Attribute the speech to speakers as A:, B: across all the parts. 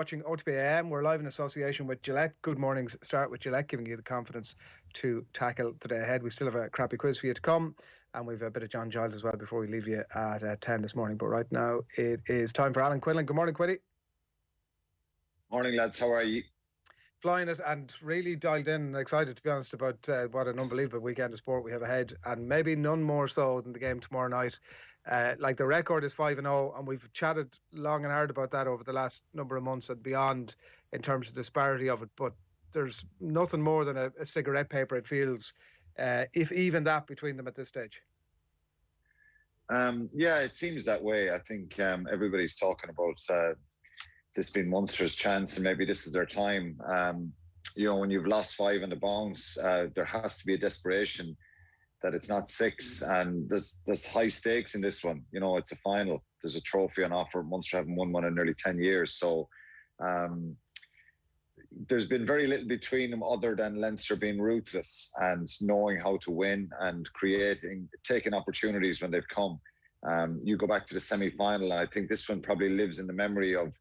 A: Watching OTB AM. We're live in association with Gillette. Good mornings start with Gillette, giving you the confidence to tackle the day ahead. We still have a crappy quiz for you to come, and we've a bit of John Giles as well before we leave you at 10 this morning. But right now it is time for Alan Quinlan. Good morning, Quiddy.
B: Morning, lads. How are you?
A: Flying it and really dialed in and excited, to be honest, about what an unbelievable weekend of sport we have ahead, and maybe none more so than the game tomorrow night. Like, the record is 5-0, and we've chatted long and hard about that over the last number of months and beyond in terms of the disparity of it, but there's nothing more than a cigarette paper, it feels, if even that, between them at this stage.
B: Yeah, it seems that way. I think everybody's talking about this being Munster's chance, and maybe this is their time. When you've lost 5 in the bounce, there has to be a desperation that it's not 6, and there's high stakes in this one. It's a final. There's a trophy on offer. Munster haven't won one in nearly 10 years, so there's been very little between them other than Leinster being ruthless and knowing how to win and taking opportunities when they've come. You go back to the semi-final, and I think this one probably lives in the memory of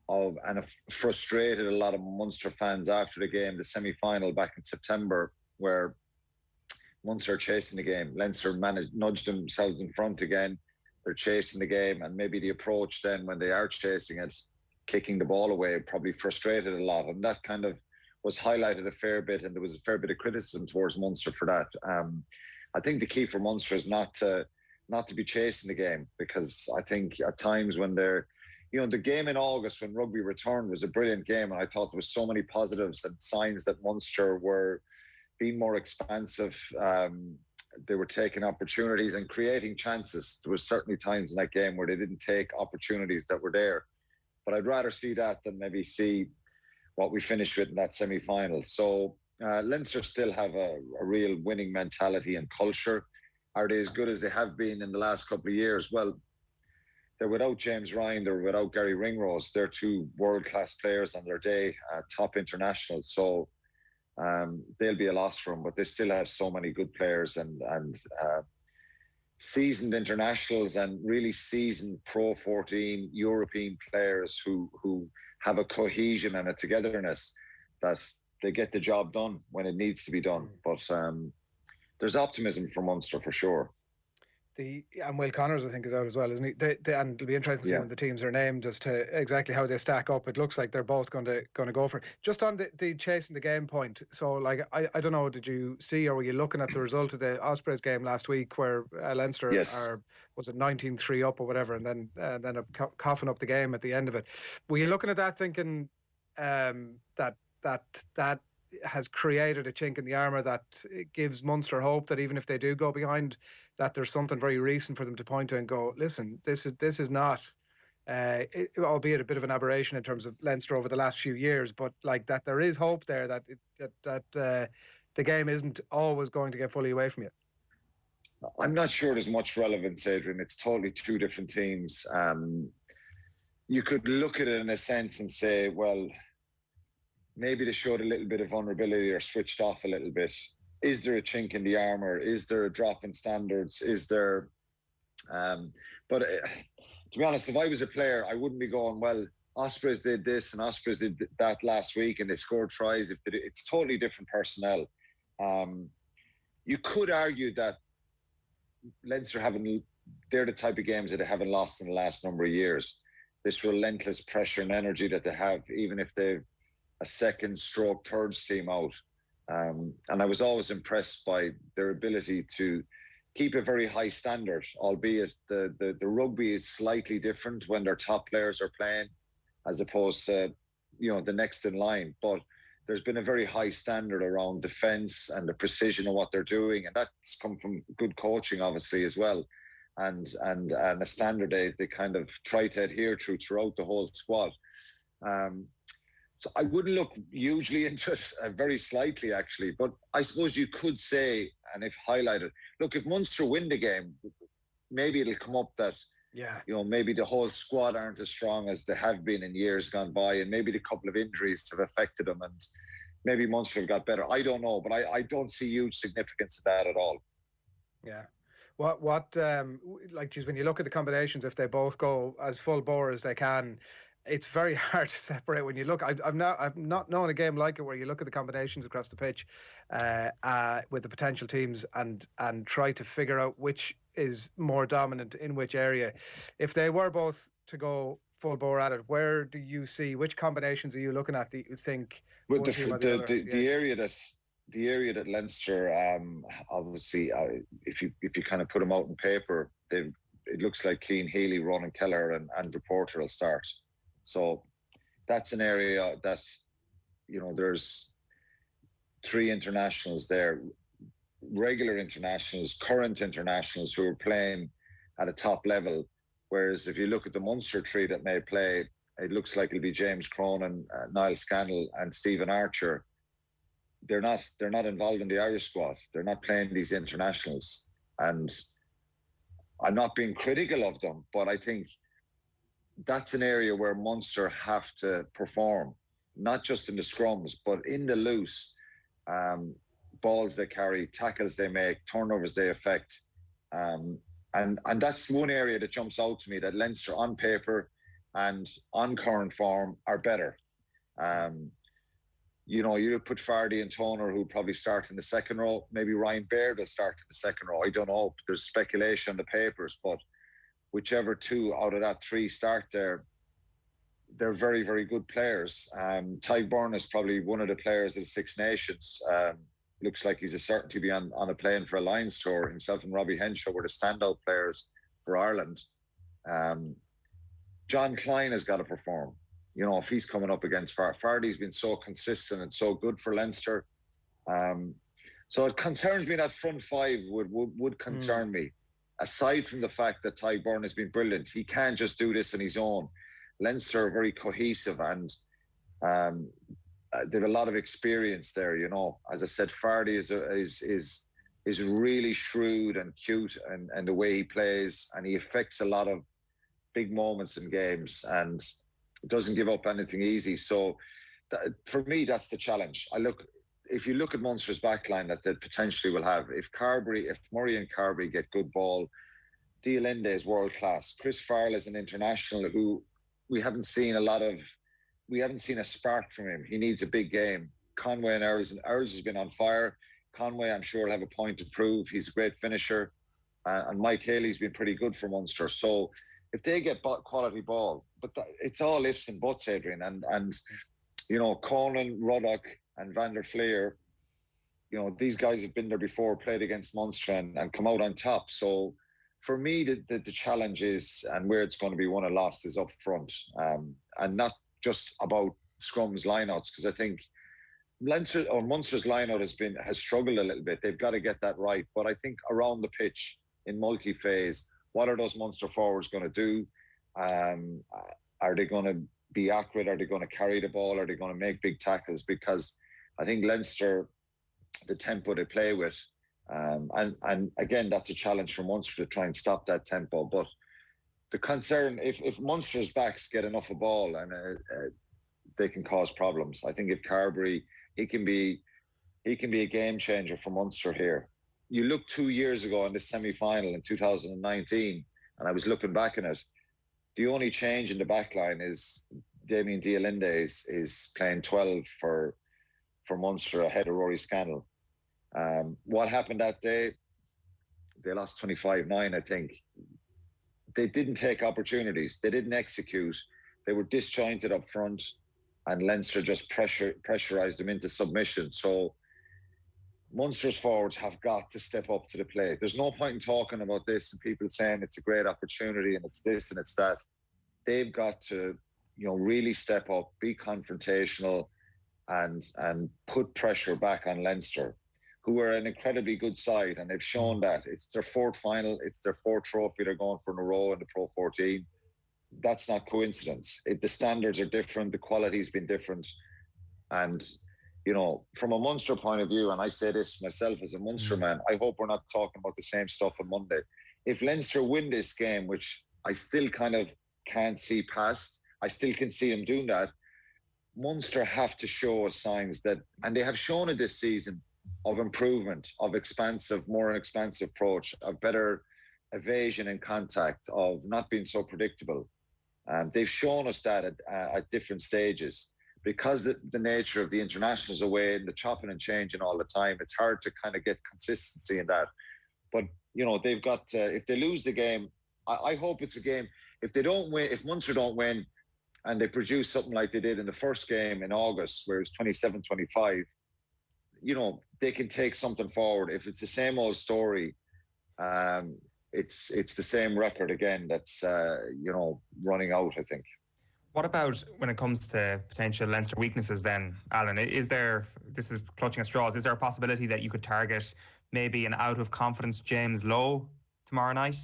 B: and it frustrated a lot of Munster fans after the game, the semi-final back in September, where Munster are chasing the game. Leinster nudged themselves in front again. They're chasing the game, and maybe the approach then when they are chasing it, kicking the ball away, probably frustrated a lot. And that kind of was highlighted a fair bit, and there was a fair bit of criticism towards Munster for that. I think the key for Munster is not to be chasing the game, because I think at times when they're, the game in August when rugby returned was a brilliant game, and I thought there was so many positives and signs that Munster were being more expansive. They were taking opportunities and creating chances. There was certainly times in that game where they didn't take opportunities that were there. But I'd rather see that than maybe see what we finished with in that semi-final. So Leinster still have a real winning mentality and culture. Are they as good as they have been in the last couple of years? Well, they're without James Ryan, they're without Gary Ringrose. They're 2 world-class players on their day, top internationals. So they'll be a loss for them, but they still have so many good players and seasoned internationals and really seasoned Pro 14 European players who have a cohesion and a togetherness that they get the job done when it needs to be done. But there's optimism for Munster for sure.
A: And Will Connors, I think, is out as well, isn't he? And it'll be interesting to see when the teams are named as to exactly how they stack up. It looks like they're both going to go for it. Just on the chasing the game point. So, like, I don't know, did you see, or were you looking at the result of the Ospreys game last week, where Leinster was it 19-3 up or whatever, and then coughing up the game at the end of it? Were you looking at that thinking that has created a chink in the armour that gives Munster hope that even if they do go behind, that there's something very recent for them to point to and go, listen, this is not, albeit a bit of an aberration in terms of Leinster over the last few years, but like that there is hope there that the game isn't always going to get fully away from you.
B: I'm not sure there's much relevance, Adrian. It's totally 2 different teams. You could look at it in a sense and say, well, maybe they showed a little bit of vulnerability or switched off a little bit. Is there a chink in the armour? Is there a drop in standards? Is there... But to be honest, if I was a player, I wouldn't be going, well, Ospreys did this and Ospreys did that last week and they scored tries. It's totally different personnel. You could argue that Leinster they're the type of games that they haven't lost in the last number of years. This relentless pressure and energy that they have, even if they've a second stroke thirds team out. And I was always impressed by their ability to keep a very high standard, albeit the rugby is slightly different when their top players are playing as opposed to, the next in line. But there's been a very high standard around defence and the precision of what they're doing. And that's come from good coaching, obviously, as well. And a standard they kind of try to adhere to throughout the whole squad. So I wouldn't look hugely into it, very slightly actually, but I suppose you could say, and if highlighted, look, if Munster win the game, maybe it'll come up that, maybe the whole squad aren't as strong as they have been in years gone by, and maybe the couple of injuries have affected them, and maybe Munster have got better. I don't know, but I don't see huge significance in that at all.
A: Yeah. What when you look at the combinations, if they both go as full bore as they can, it's very hard to separate when you look. I've not known a game like it where you look at the combinations across the pitch with the potential teams and try to figure out which is more dominant in which area. If they were both to go full bore at it, where do you see, which combinations are you looking at that you think
B: With
A: one team or the other has
B: the area that Leinster obviously if you kind of put them out on paper, it looks like Keane, Healy, Ronan Keller and Porter will start. So that's an area that, you know, there's 3 internationals there, regular internationals, current internationals who are playing at a top level. Whereas if you look at the Munster 3 that may play, it looks like it'll be James Cronin, Niall Scannell and Stephen Archer. They're not involved in the Irish squad. They're not playing these internationals. And I'm not being critical of them, but I think that's an area where Munster have to perform, not just in the scrums, but in the loose, balls they carry, tackles they make, turnovers they affect. And that's one area that jumps out to me, that Leinster on paper and on current form are better. You know, you put Fardy and Toner, who probably start in the second row. Maybe Ryan Baird will start in the second row. I don't know. There's speculation in the papers, but whichever 2 out of that 3 start there, they're very, very good players. Tadhg Byrne is probably one of the players of the Six Nations. Looks like he's a certainty to be on a plane for a Lions tour. Himself and Robbie Henshaw were the standout players for Ireland. John Klein has got to perform. You know, if he's coming up against Fardy's been so consistent and so good for Leinster. So it concerns me that front 5 would concern me. Aside from the fact that Tadhg Byrne has been brilliant, he can't just do this on his own. Leinster are very cohesive and they have a lot of experience there. You know, as I said, Fardy is really shrewd and cute and the way he plays, and he affects a lot of big moments in games and doesn't give up anything easy. So for me, that's the challenge. If you look at Munster's backline that they potentially will have, if Murray and Carbery get good ball, Dialende is world class. Chris Farrell is an international who we haven't seen a spark from him. He needs a big game. Conway and Earls has been on fire. Conway, I'm sure, will have a point to prove. He's a great finisher. And Mike Haley's been pretty good for Munster. So if they get quality ball, but it's all ifs and buts, Adrian. And you know, Conan, Ruddock and Van der Fleer, you know, these guys have been there before, played against Munster and come out on top. So for me, the challenge is, and where it's going to be won or lost, is up front. And not just about scrums lineouts, because I think Munster's lineout has struggled a little bit. They've got to get that right. But I think around the pitch in multi-phase, what are those Munster forwards going to do? Are they going to be accurate? Are they going to carry the ball? Are they going to make big tackles? Because I think Leinster, the tempo they play with, and again, that's a challenge for Munster to try and stop that tempo. But the concern, if Munster's backs get enough of ball, and they can cause problems. I think if Carbery, he can be a game changer for Munster here. You look 2 years ago in the semi-final in 2019, and I was looking back on it, the only change in the back line is Damien Dialende is playing 12 for Munster ahead of Rory Scannell. What happened that day? They lost 25-9, I think. They didn't take opportunities. They didn't execute. They were disjointed up front, and Leinster just pressurised them into submission. So Munster's forwards have got to step up to the plate. There's no point in talking about this and people saying it's a great opportunity and it's this and it's that. They've got to, you know, really step up, be confrontational, and put pressure back on Leinster, who are an incredibly good side, and they've shown that. It's their 4th final, it's their 4th trophy they're going for in a row in the Pro 14. That's not coincidence. The standards are different, the quality's been different, and you know, from a Munster point of view, and I say this myself as a Munster man, I hope we're not talking about the same stuff on Monday. If Leinster win this game, which I still kind of can't see past, I still can see them doing that, Munster have to show us signs that, and they have shown it this season, of improvement, of more expansive approach, of better evasion and contact, of not being so predictable. They've shown us that at different stages. Because the nature of the internationals away and the chopping and changing all the time, it's hard to kind of get consistency in that. But, you know, they've got, if they lose the game, I hope it's a game. If they don't win, if Munster don't win and they produce something like they did in the first game in August, where it was 27-25, you know, they can take something forward. If it's the same old story, it's the same record again that's, you know, running out, I think.
C: What about when it comes to potential Leinster weaknesses then, Alan? Is there, this is clutching at straws, is there a possibility that you could target maybe an out-of-confidence James Lowe tomorrow night?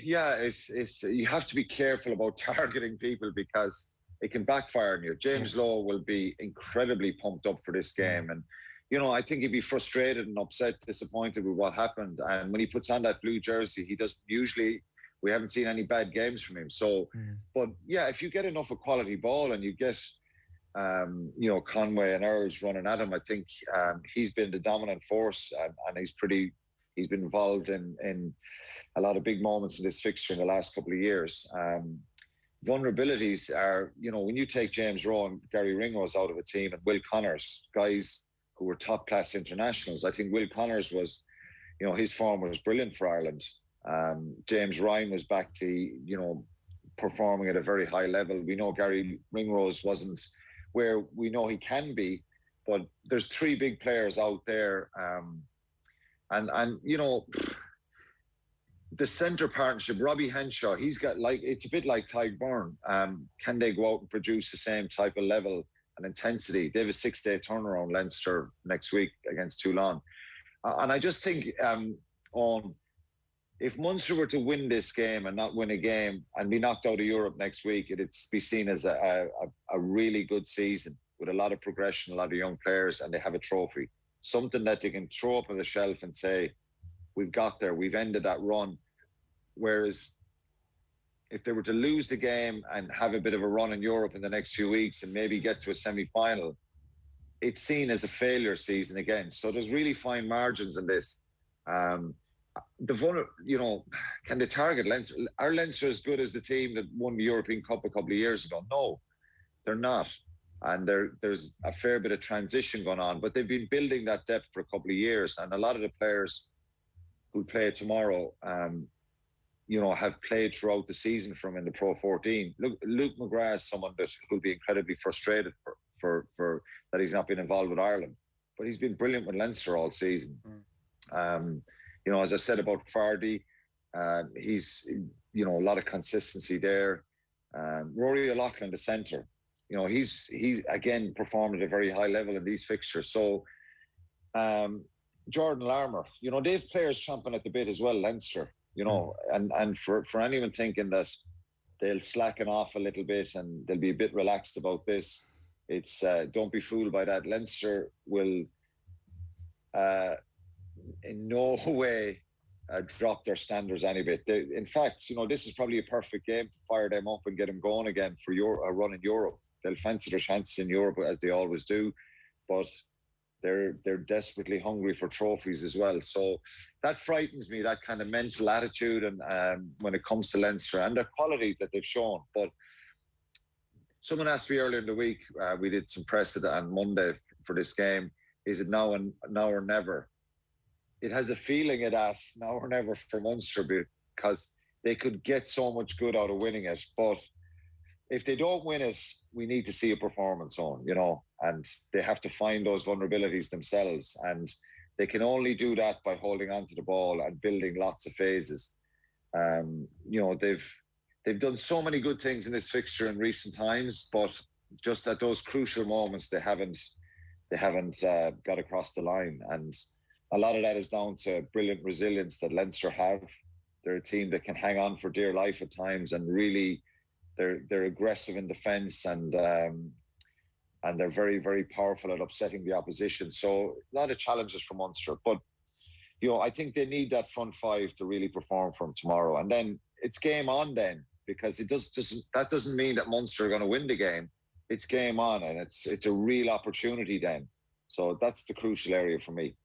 B: Yeah, it's you have to be careful about targeting people because it can backfire on you. James Lowe will be incredibly pumped up for this game. And, you know, I think he'd be frustrated and upset, disappointed with what happened. And when he puts on that blue jersey, he doesn't usually... We haven't seen any bad games from him. So, but yeah, if you get enough of quality ball and you get, you know, Conway and Earls running at him, I think he's been the dominant force and he's been involved in a lot of big moments in this fixture in the last couple of years. Vulnerabilities are, you know, when you take James Rowe and Gary Ringrose out of a team and Will Connors, guys who were top class internationals. I think Will Connors was, you know, his form was brilliant for Ireland. James Ryan was back to, you know, performing at a very high level. We know Gary Ringrose wasn't where we know he can be, but there's three big players out there. And you know, the centre partnership, Robbie Henshaw, he's got it's a bit like Tyke Byrne. Can they go out and produce the same type of level and intensity? They have a 6-day turnaround Leinster next week against Toulon. And I just think if Munster were to win this game and not win a game and be knocked out of Europe next week, it'd be seen as a really good season with a lot of progression, a lot of young players, and they have a trophy. Something that they can throw up on the shelf and say, we've got there, we've ended that run. Whereas if they were to lose the game and have a bit of a run in Europe in the next few weeks and maybe get to a semi-final, it's seen as a failure season again. So there's really fine margins in this. You know, can they target Leinster? Are Leinster as good as the team that won the European Cup a couple of years ago? No, they're not. And there's a fair bit of transition going on, but they've been building that depth for a couple of years. And a lot of the players who play tomorrow, you know, have played throughout the season from in the Pro 14. Luke McGrath is someone that will be incredibly frustrated for that he's not been involved with Ireland, but he's been brilliant with Leinster all season. You know, as I said about Fardy, he's, you know, a lot of consistency there. Rory O'Loughlin, the centre, you know, he's again performed at a very high level in these fixtures. So Jordan Larmour, you know, they've players chomping at the bit as well, Leinster, you know, and for anyone thinking that they'll slacken off a little bit and they'll be a bit relaxed about this, it's don't be fooled by that. Leinster will in no way drop their standards any bit. In fact, you know, this is probably a perfect game to fire them up and get them going again for a run in Europe. They'll fancy their chances in Europe as they always do, but they're desperately hungry for trophies as well. So that frightens me, that kind of mental attitude, and when it comes to Leinster and their quality that they've shown. But someone asked me earlier in the week, we did some press on Monday for this game, is it now or never? It has a feeling of that now or never for Munster because they could get so much good out of winning it. But if they don't win it, we need to see a performance on, you know, and they have to find those vulnerabilities themselves. And they can only do that by holding on to the ball and building lots of phases. You know, they've done so many good things in this fixture in recent times, but just at those crucial moments, they haven't got across the line. And a lot of that is down to brilliant resilience that Leinster have. They're a team that can hang on for dear life at times, and really they're aggressive in defence, and they're very, very powerful at upsetting the opposition. So a lot of challenges for Munster. But, you know, I think they need that front five to really perform for them tomorrow. And then it's game on then, because that doesn't mean that Munster are going to win the game. It's game on, and it's a real opportunity then. So that's the crucial area for me.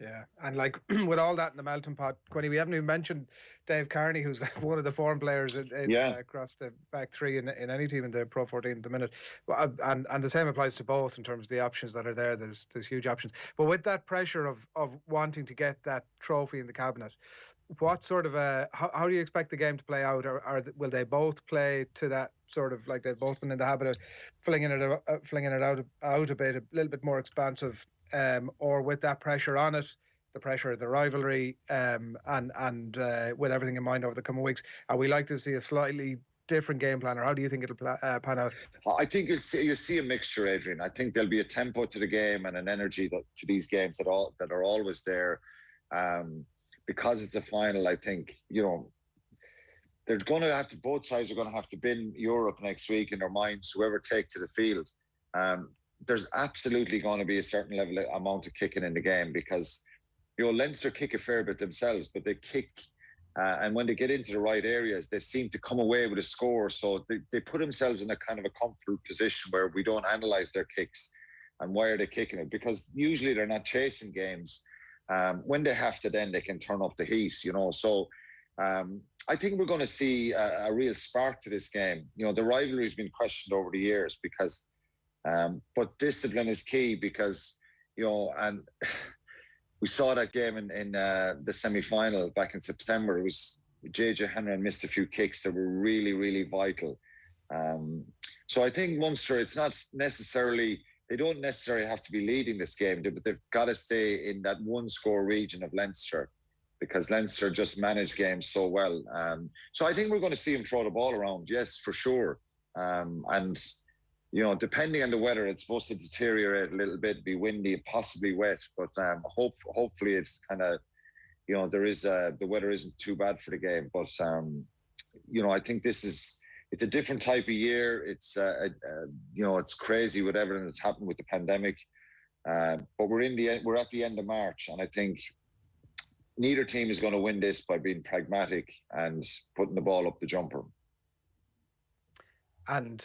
A: Yeah, and like with all that in the melting pot, Quinny, we haven't even mentioned Dave Carney, who's one of the form players across the back three in any team in the Pro 14 at the minute. And the same applies to both in terms of the options that are there. There's huge options. But with that pressure of wanting to get that trophy in the cabinet, what sort of how do you expect the game to play out? Or will they both play to that sort of, like, they've both been in the habit of flinging it out a bit, a little bit more expansive, or with that pressure on it, the pressure of the rivalry, and with everything in mind over the coming weeks, are we like to see a slightly different game plan, or how do you think it'll pan out?
B: I think you'll see a mixture, Adrian. I think there'll be a tempo to the game and an energy to these games that are always there. Because it's a final, I think, they're going to have to, both sides are going to have to bin Europe next week in their minds, whoever take to the field. There's absolutely going to be a certain amount of kicking in the game, because, Leinster kick a fair bit themselves, but they kick, and when they get into the right areas, they seem to come away with a score. So they put themselves in a kind of a comfortable position where we don't analyse their kicks and why are they kicking it, because usually they're not chasing games. When they have to, then they can turn up the heat, So I think we're going to see a real spark to this game. The rivalry's been questioned over the years because, but discipline is key because, and we saw that game in the semi-final back in September. It was JJ Hanrahan missed a few kicks that were really, really vital. So I think Munster, it's not necessarily, they don't necessarily have to be leading this game, but they've got to stay in that one-score region of Leinster, because Leinster just manage games so well. So I think we're going to see him throw the ball around, yes, for sure. And, depending on the weather, it's supposed to deteriorate a little bit, be windy, possibly wet. But hopefully it's kind of, the weather isn't too bad for the game. But, I think it's a different type of year. It's, it's crazy with everything that's happened with the pandemic. But we're at the end of March, and I think neither team is going to win this by being pragmatic and putting the ball up the jumper. And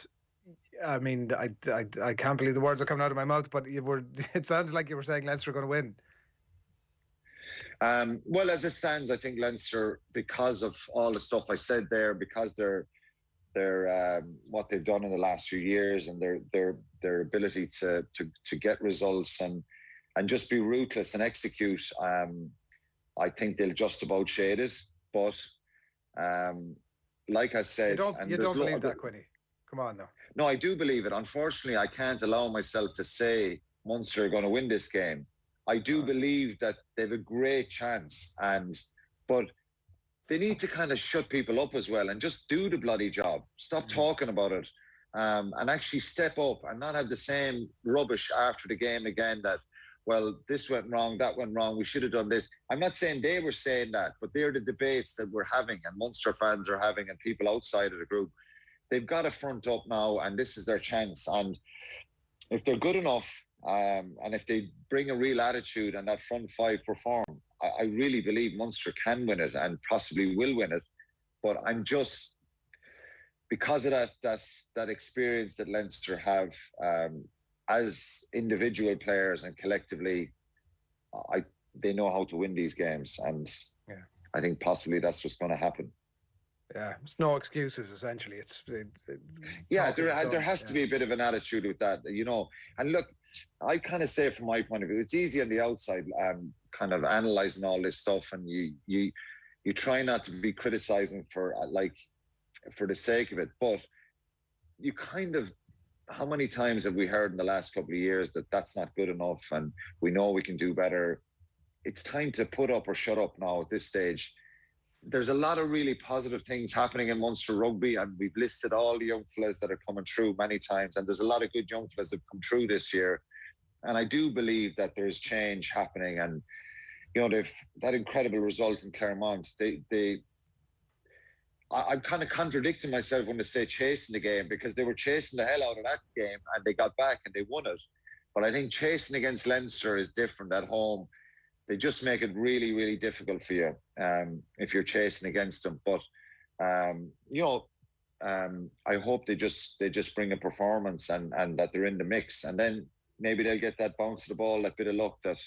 A: I mean, I can't believe the words are coming out of my mouth, but it sounded like you were saying Leinster are going to win.
B: Well, as it stands, I think Leinster, because of all the stuff I said there, because they're what they've done in the last few years and their ability to get results and just be ruthless and execute, I think they'll just about shade it. But like I said,
A: you don't believe that, Quinny? Come on now.
B: No, I do believe it. Unfortunately, I can't allow myself to say Munster are going to win this game. I do believe that they've a great chance, but they need to kind of shut people up as well and just do the bloody job. Stop talking about it, and actually step up and not have the same rubbish after the game again that, well, this went wrong, that went wrong, we should have done this. I'm not saying they were saying that, but they're the debates that we're having and Munster fans are having and people outside of the group. They've got to front up now, and this is their chance. And if they're good enough, and if they bring a real attitude and that front five perform, I really believe Munster can win it and possibly will win it. But I'm just, because of that experience that Leinster have as individual players and collectively, they know how to win these games. And I think possibly that's what's going to happen.
A: Yeah, it's no excuses, essentially.
B: There has to be a bit of an attitude with that, And look, I kind of say from my point of view, it's easy on the outside, kind of analysing all this stuff, and you try not to be criticising for the sake of it, but you kind of, how many times have we heard in the last couple of years that that's not good enough, and we know we can do better? It's time to put up or shut up now at this stage. There's a lot of really positive things happening in Munster rugby, and we've listed all the young fellas that are coming through many times, and there's a lot of good young fellas that have come through this year. And I do believe that there's change happening, and they've that incredible result in Claremont. I'm kind of contradicting myself when they say chasing the game, because they were chasing the hell out of that game and they got back and they won it. But I think chasing against Leinster is different at home. They just make it really, really difficult for you if you're chasing against them. But I hope they just bring a performance and that they're in the mix, and then maybe they'll get that bounce of the ball, that bit of luck that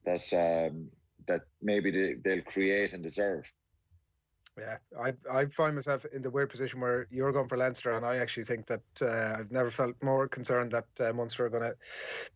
B: that maybe they'll create and deserve.
A: Yeah, I find myself in the weird position where you're going for Leinster, and I actually think that I've never felt more concerned that Munster are going to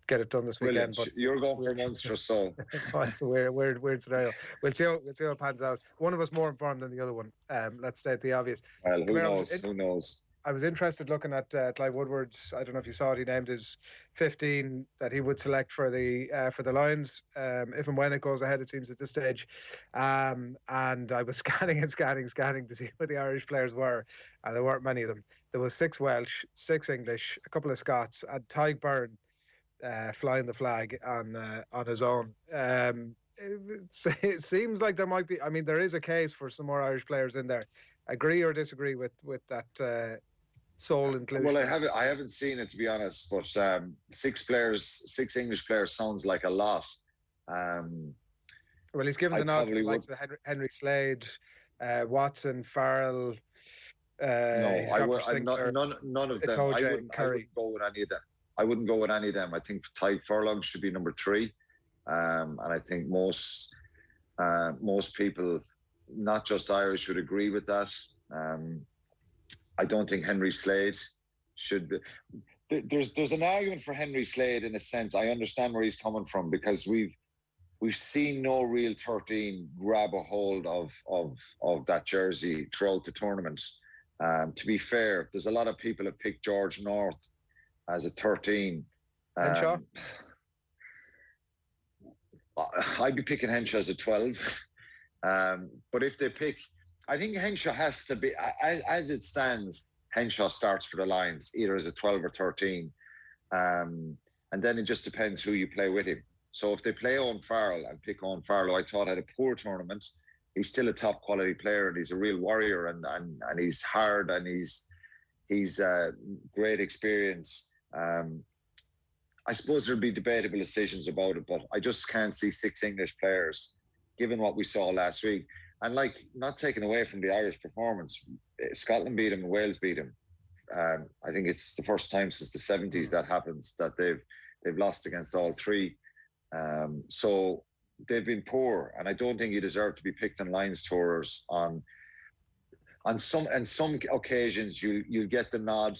A: get it done this weekend.
B: Brilliant.
A: But
B: you're going for Munster, so
A: it's a weird scenario. We'll see how it pans out. One of us more informed than the other one. Let's state the obvious.
B: Well, who knows? Who knows?
A: I was interested looking at Clive Woodward's. I don't know if you saw it. He named his 15 that he would select for the Lions, if and when it goes ahead. It seems at this stage, and I was scanning to see what the Irish players were, and there weren't many of them. There was 6 Welsh, 6 English, a couple of Scots, and Tadhg Byrne flying the flag on his own. It seems like there might be. I mean, there is a case for some more Irish players in there. Agree or disagree with that sole inclusion?
B: Well, I haven't seen it, to be honest, but 6 English players sounds like a lot.
A: Well, he's given the nod to the likes of Henry Slade, Watson, Farrell.
B: No, none of them. I wouldn't go with any of them. I wouldn't go with any of them. I think Tadhg Furlong should be number 3, and I think most people, not just Irish, would agree with that. I don't think Henry Slade should be. There's an argument for Henry Slade in a sense. I understand where he's coming from, because we've seen no real 13 grab a hold of that jersey throughout the tournament. To be fair, there's a lot of people that pick George North as a 13.
A: Henshaw?
B: I'd be picking Henshaw as a 12. But if they pick, I think Henshaw has to be, as it stands, Henshaw starts for the Lions, either as a 12 or 13. And then it just depends who you play with him. So if they play Owen Farrell and pick Owen Farrell, I thought had a poor tournament. He's still a top quality player, and he's a real warrior, and he's hard, and he's great experience. I suppose there'd be debatable decisions about it, but I just can't see 6 English players, given what we saw last week. And not taken away from the Irish performance, Scotland beat them and Wales beat them. I think it's the first time since the 70s that happens, that they've lost against all 3. So they've been poor, and I don't think you deserve to be picked on Lions tours on some occasions. You get the nod,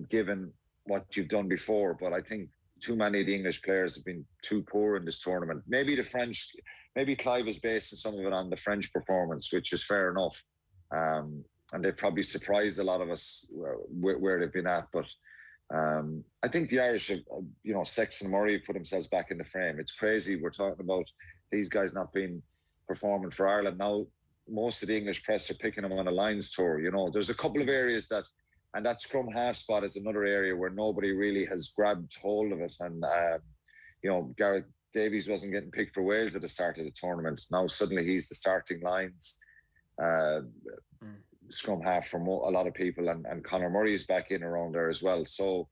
B: given what you've done before, but I think too many of the English players have been too poor in this tournament. Maybe Clive is basing some of it on the French performance, which is fair enough. And they've probably surprised a lot of us where they've been at. But I think the Irish have, Sexton and Murray put themselves back in the frame. It's crazy. We're talking about these guys not being performing for Ireland. Now, most of the English press are picking them on a Lions tour. There's a couple of areas and that scrum half spot is another area where nobody really has grabbed hold of it. And, Gareth Davies wasn't getting picked for Wales at the start of the tournament. Now suddenly he's the starting Lions scrum half for a lot of people. And Conor Murray is back in around there as well. So,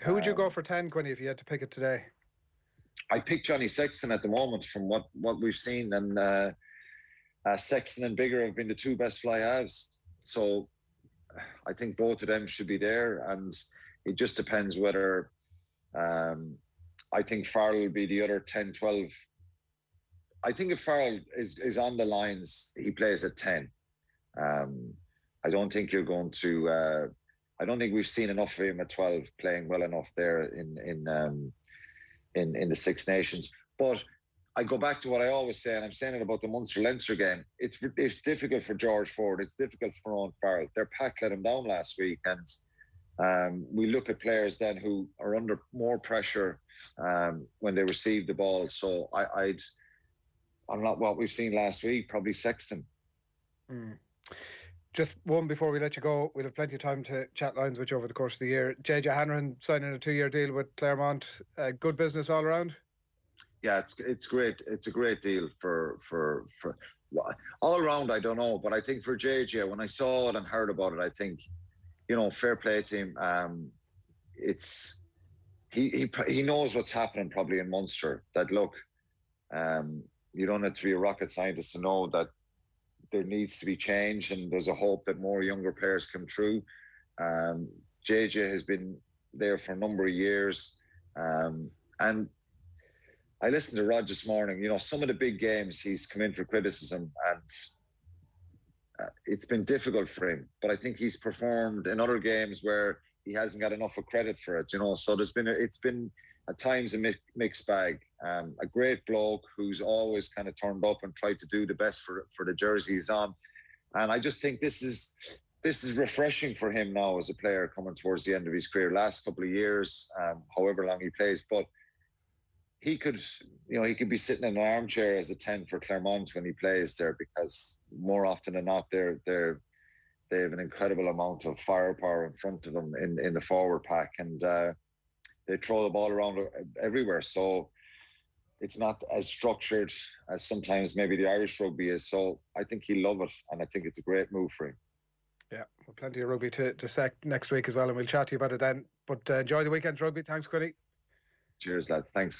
A: who would you go for 10, Quinny, if you had to pick it today?
B: I pick Johnny Sexton at the moment from what we've seen. And Sexton and Biggar have been the 2 best fly halves. So, I think both of them should be there, and it just depends whether I think Farrell will be the other 10, 12. I think if Farrell is on the Lions, he plays at 10. I don't think you're going to I don't think we've seen enough of him at 12 playing well enough there in the Six Nations. But I go back to what I always say, and I'm saying it about the Munster-Leinster game. It's difficult for George Ford. It's difficult for Owen Farrell. Their pack let him down last week, and we look at players then who are under more pressure when they receive the ball. So I'm not what we've seen last week. Probably Sexton.
A: Just one before we let you go. We'll have plenty of time to chat Lions with you over the course of the year. JJ Hanrahan signing a 2-year deal with Claremont. Good business all around.
B: Yeah, it's great. It's a great deal for all around. I don't know, but I think for JJ, when I saw it and heard about it, I think, fair play to him. He knows what's happening probably in Munster. That look, you don't have to be a rocket scientist to know that there needs to be change, and there's a hope that more younger players come through. JJ has been there for a number of years, and I listened to Rod this morning. You know, some of the big games he's come in for criticism, and it's been difficult for him. But I think he's performed in other games where he hasn't got enough of credit for it. You know, so it's been at times a mixed bag. A great bloke who's always kind of turned up and tried to do the best for the jersey he's on. And I just think this is refreshing for him now as a player coming towards the end of his career. Last couple of years, however long he plays, but he could be sitting in an armchair as a 10 for Clermont when he plays there, because more often than not, they have an incredible amount of firepower in front of them in the forward pack, and they throw the ball around everywhere. So it's not as structured as sometimes maybe the Irish rugby is. So I think he'll love it, and I think it's a great move for him.
A: Yeah, well, plenty of rugby to sec next week as well, and we'll chat to you about it then. But enjoy the weekend's rugby. Thanks, Quinny.
B: Cheers, lads. Thanks.